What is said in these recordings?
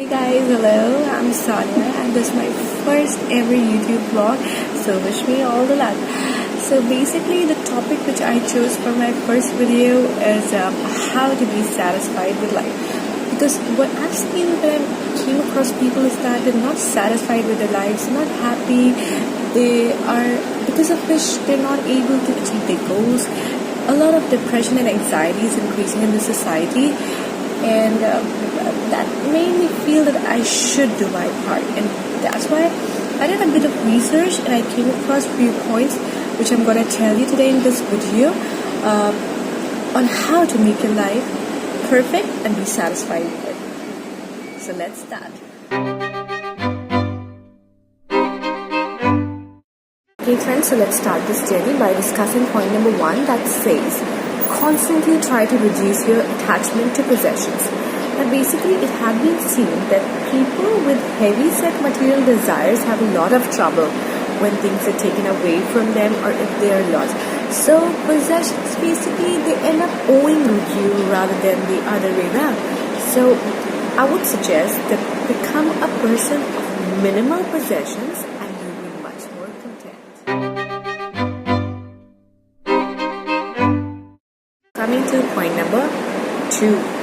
Hey guys, hello, I'm Saliha and this is my first ever YouTube vlog, so wish me all the luck. So basically the topic which I chose for my first video is how to be satisfied with life. Because what I've seen when I came across people is that they're not satisfied with their lives, not happy, they are, because of which they're not able to achieve their goals. A lot of depression and anxiety is increasing in the society, and that made me feel that I should do my part, and that's why I did a bit of research and I came across few points which I'm going to tell you today in this video on how to make your life perfect and be satisfied with it. So let's start. Okay friends, so let's start this journey by discussing point number 1 that says constantly try to reduce your attachment to possessions. Now basically it had been seen that people with heavy set material desires have a lot of trouble when things are taken away from them or if they are lost. So possessions basically they end up owing you rather than the other way around. So I would suggest that become a person of minimal possessions and you'll be much more content. Coming to point number 2.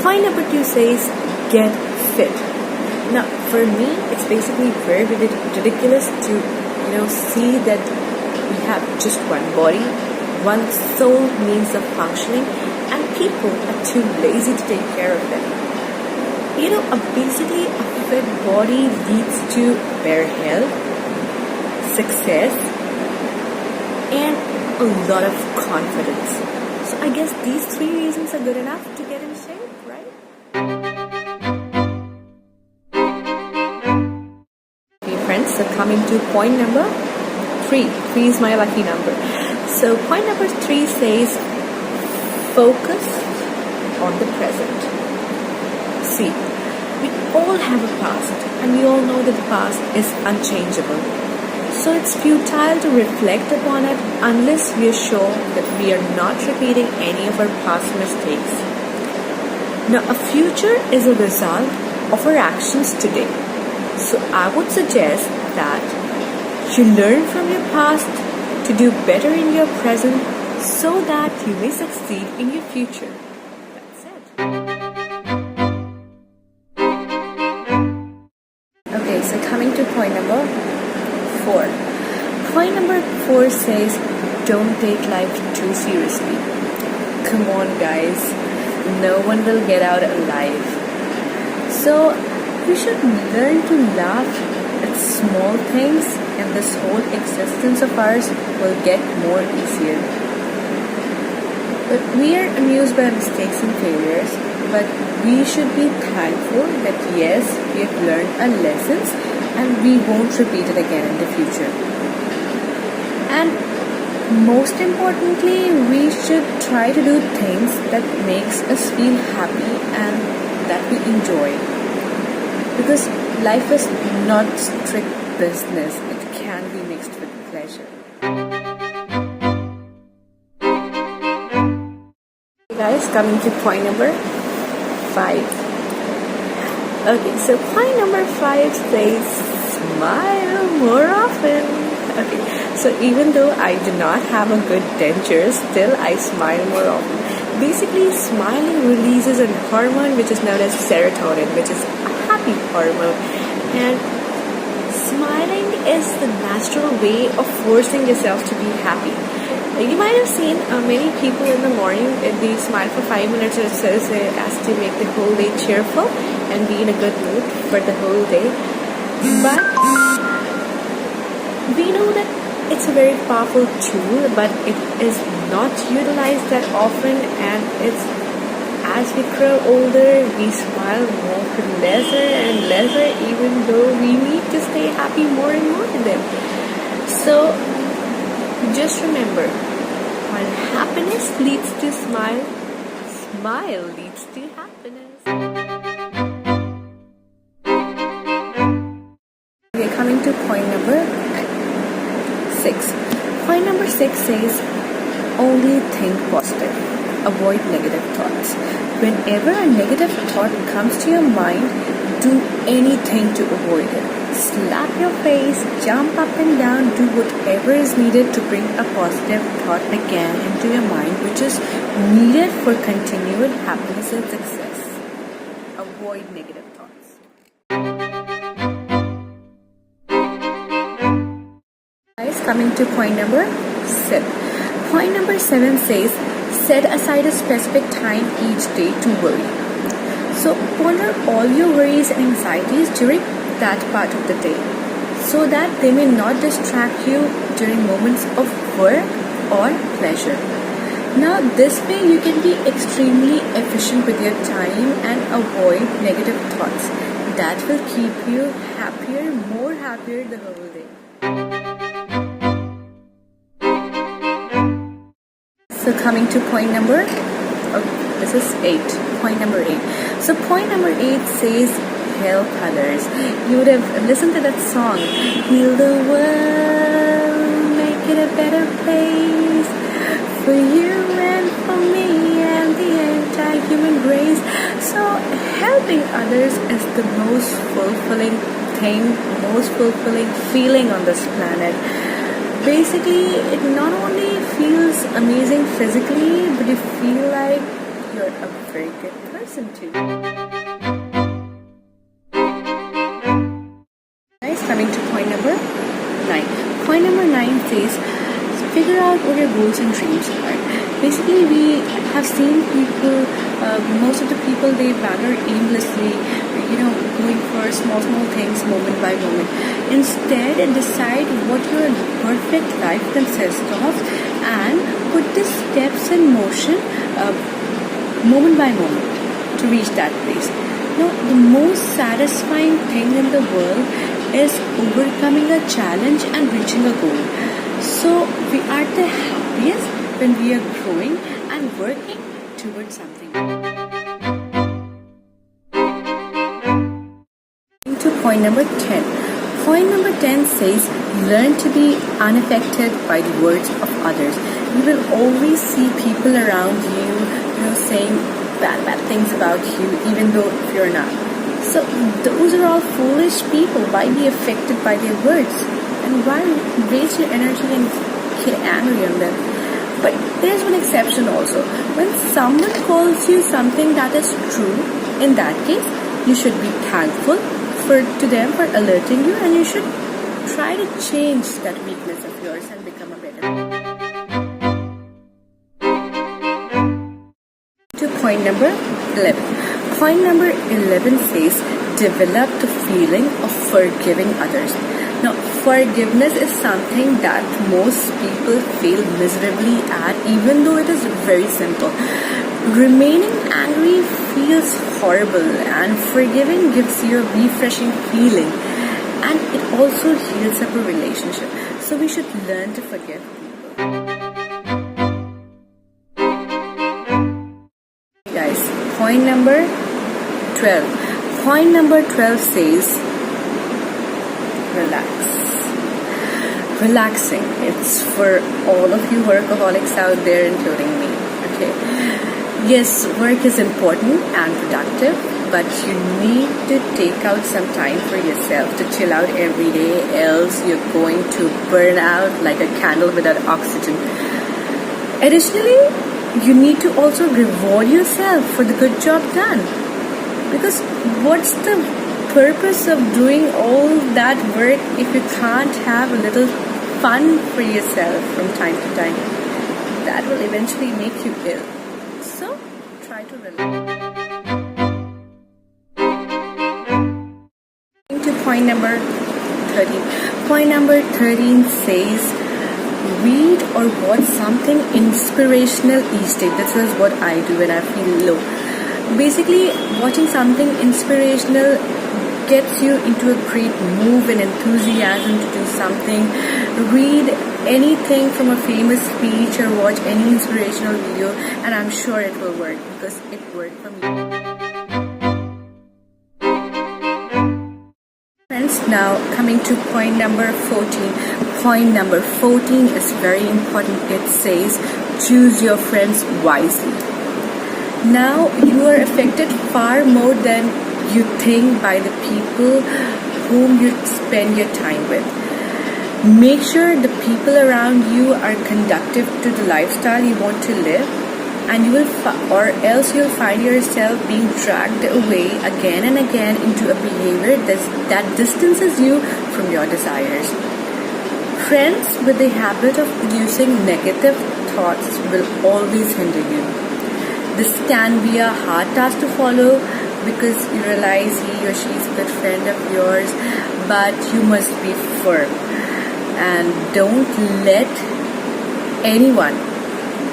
Point number 2 says get fit. Now for me it's basically very ridiculous to see that we have just one body, one sole means of functioning, and people are too lazy to take care of them. Basically a fit body leads to better health, success, and a lot of confidence. So I guess these 3 reasons are good enough to get in shape, right? Okay friends, so coming to point number 3. 3 is my lucky number. So point number 3 says focus on the present. See, we all have a past and we all know that the past is unchangeable. So it's futile to reflect upon it unless we are sure that we are not repeating any of our past mistakes. Now a future is a result of our actions today. So I would suggest that you learn from your past to do better in your present so that you may succeed in your future. That's it. Okay, so coming to point number 4. Point number 4 says don't take life too seriously. Come on guys, no one will get out alive. So we should learn to laugh at small things and this whole existence of ours will get more easier. But we are amused by mistakes and failures, but we should be thankful that yes, we have learned our lessons and we won't repeat it again in the future. And most importantly, we should try to do things that makes us feel happy and that we enjoy. Because life is not strict business, it can be mixed with pleasure. Guys, coming to point number 5. Okay, so point number 5 says smile more often. Okay, so even though I do not have a good denture, still I smile more often. Basically, smiling releases a hormone which is known as serotonin, which is a happy hormone. And smiling is the natural way of forcing yourself to be happy. You might have seen many people in the morning, they smile for 5 minutes or so as to make the whole day cheerful and be in a good mood for the whole day. But we know that it's a very powerful tool, but it is not utilized that often, and it's as we grow older, we smile more and lesser, even though we need to stay happy more and more to them. So just remember, when happiness leads to smile, smile leads to happiness. Okay, coming to point number 6. Point number 6 says only think positive. avoid negative thoughts. Whenever a negative thought comes to your mind, do anything to avoid it. Slap your face, jump up and down, do whatever is needed to bring a positive thought again into your mind, which is needed for continued happiness and success. Avoid negative thoughts. Guys, coming to point number 7. Point number 7 says, set aside a specific time each day to worry. So ponder all your worries and anxieties during that part of the day, so that they may not distract you during moments of work or pleasure. Now this way you can be extremely efficient with your time and avoid negative thoughts. That will keep you happier, more happier the whole day. So coming to point number, this is 8. Point number 8. So point number 8 says, help others. You would have listened to that song, heal the world, make it a better place for you and for me and the entire human race. So helping others is the most fulfilling thing, most fulfilling feeling on this planet. Basically, it not only feels amazing physically, but you feel like you're a very good person too. Guys, coming to point number 9. Point number 9 says, figure out what your goals and dreams are. Basically, we have seen people, most of the people, they wander aimlessly, going for small things moment by moment. Instead, decide what your perfect life consists of and put the steps in motion moment by moment to reach that place. Now, the most satisfying thing in the world is overcoming a challenge and reaching a goal. So we are the happiest when we are growing and working towards something. To point number 10. Point number 10 says, learn to be unaffected by the words of others. You will always see people around you, saying bad things about you, even though you're not. So those are all foolish people. Why be affected by their words? And why waste your energy and get angry on them? But there's one exception also. When someone calls you something that is true, in that case, you should be thankful to them for alerting you, and you should try to change that weakness of yours and become a better person. To point number 11. Point number 11 says, develop the feeling of forgiving others. Now, forgiveness is something that most people fail miserably at, even though it is very simple. Remaining angry feels horrible, and forgiving gives you a refreshing feeling, and it also heals up a relationship. So we should learn to forgive people. Guys, point number 12. Point number 12 says, relax. Relaxing. It's for all of you workaholics out there, including me. Okay. Yes, work is important and productive, but you need to take out some time for yourself to chill out every day, else you're going to burn out like a candle without oxygen. Additionally, you need to also reward yourself for the good job done. Because what's the purpose of doing all that work if you can't have a little fun for yourself from time to time? That will eventually make you ill. So, try to relax. To point number 13. Point number 13 says, read or watch something inspirational each day. This is what I do when I feel low. Basically, watching something inspirational gets you into a great mood and enthusiasm to do something. Read anything from a famous speech or watch any inspirational video, and I'm sure it will work because it worked for me. Friends, now coming to point number 14. Point number 14 is very important. It says, choose your friends wisely. Now you are affected far more than you think by the people whom you spend your time with. Make sure the people around you are conducive to the lifestyle you want to live, and you will or else you'll find yourself being dragged away again and again into a behavior that distances you from your desires. Friends with the habit of producing negative thoughts will always hinder you. This can be a hard task to follow because you realize he or she is a good friend of yours, but you must be firm and don't let anyone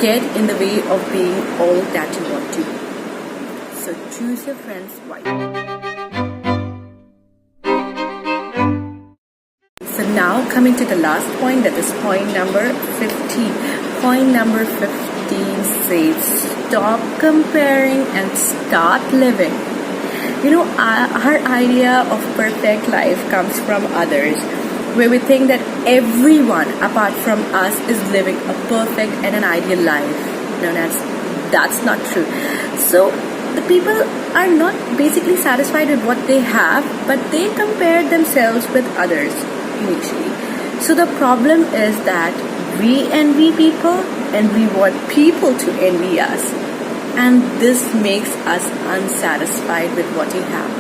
get in the way of being all that you want to be. So choose your friends wisely. So now coming to the last point, that is point number 15. Point number 15 says stop comparing and start living. You know, our idea of perfect life comes from others, where we think that everyone apart from us is living a perfect and an ideal life. No, that's not true. So the people are not basically satisfied with what they have, but they compare themselves with others initially. So the problem is that we envy people and we want people to envy us, and this makes us unsatisfied with what we have.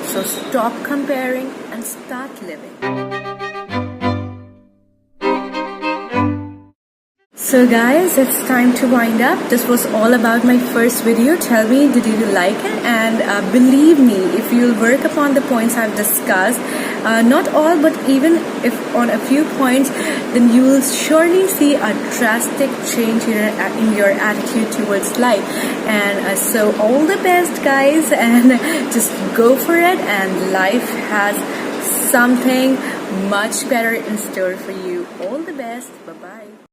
So stop comparing and start living. So guys, it's time to wind up. This was all about my first video. Tell me, did you like it? And believe me, if you'll work upon the points I've discussed, not all, but even if on a few points, then you will surely see a drastic change in your attitude towards life. And so all the best, guys, and just go for it, and life has something much better in store for you. All the best. Bye-bye.